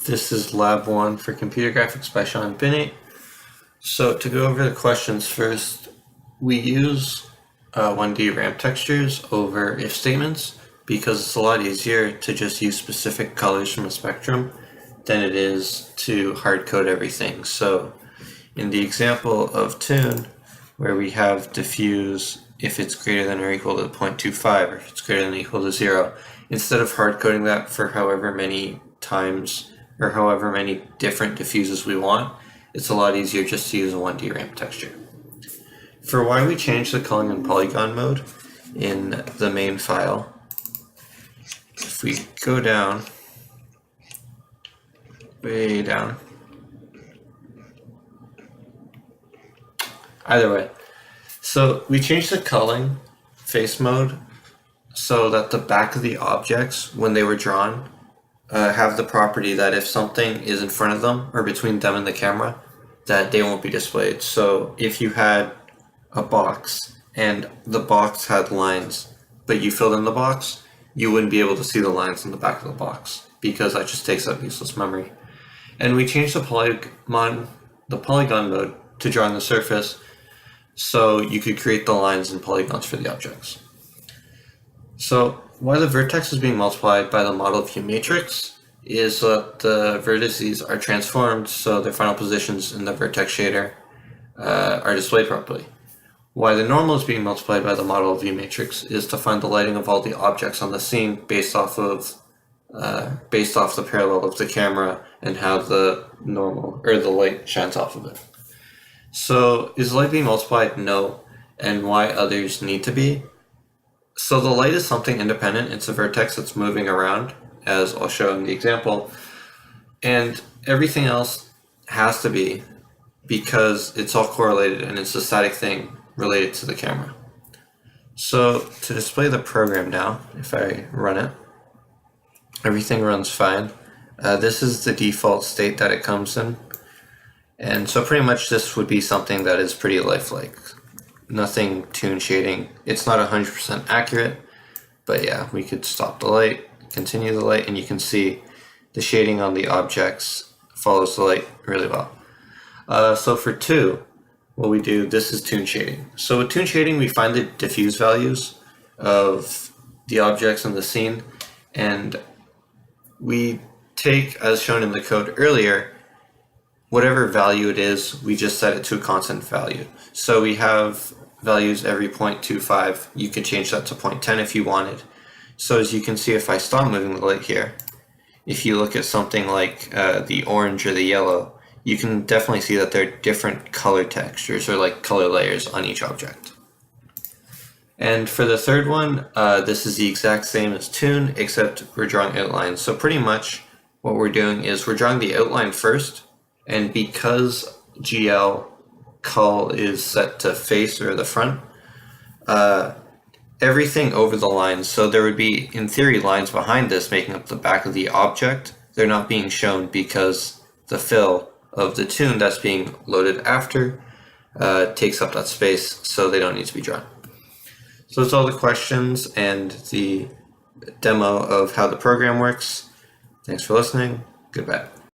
This is Lab 1 for Computer Graphics by Sean Binney. So to go over the questions first, we use 1D ramp textures over if statements because it's a lot easier to just use specific colors from a spectrum than it is to hard code everything. So in the example of tune, where we have diffuse if it's greater than or equal to 0.25 or if it's greater than or equal to 0, instead of hard coding that for however many times or however many different diffuses we want, it's a lot easier just to use a 1D ramp texture. For why we change the culling in polygon mode in the main file, if we go down, way down, either way, so we change the culling face mode so that the back of the objects, when they were drawn, have the property that if something is in front of them or between them and the camera, that they won't be displayed. So if you had a box and the box had lines, but you filled in the box, you wouldn't be able to see the lines in the back of the box because that just takes up useless memory. And we changed the polygon mode to draw on the surface so you could create the lines and polygons for the objects. So why the vertex is being multiplied by the model view matrix is so that the vertices are transformed so their final positions in the vertex shader are displayed properly. Why the normal is being multiplied by the model view matrix is to find the lighting of all the objects on the scene based off the parallel of the camera and how the normal or the light shines off of it. So is light being multiplied? No. And why others need to be? So the light is something independent. It's a vertex that's moving around, as I'll show in the example. And everything else has to be because it's all correlated and it's a static thing related to the camera. So to display the program now, if I run it, everything runs fine. This is the default state that it comes in. And so pretty much this would be something that is pretty lifelike. Nothing tune shading. It's not 100% accurate, but yeah, we could stop the light, continue the light, and you can see the shading on the objects follows the light really well. So for 2, what we do, this is tune shading. So with tune shading, we find the diffuse values of the objects in the scene, and we take, as shown in the code earlier, whatever value it is, we just set it to a constant value. So we have values every 0.25. You could change that to 0.10 if you wanted. So as you can see, if I stop moving the light here, if you look at something like the orange or the yellow, you can definitely see that there are different color textures or like color layers on each object. And for the third one, this is the exact same as tune, except we're drawing outlines. So pretty much what we're doing is we're drawing the outline first, and because GL cull is set to face or the front, everything over the lines, so there would be, in theory, lines behind this making up the back of the object. They're not being shown because the fill of the tune that's being loaded after takes up that space, so they don't need to be drawn. So that's all the questions and the demo of how the program works. Thanks for listening. Goodbye.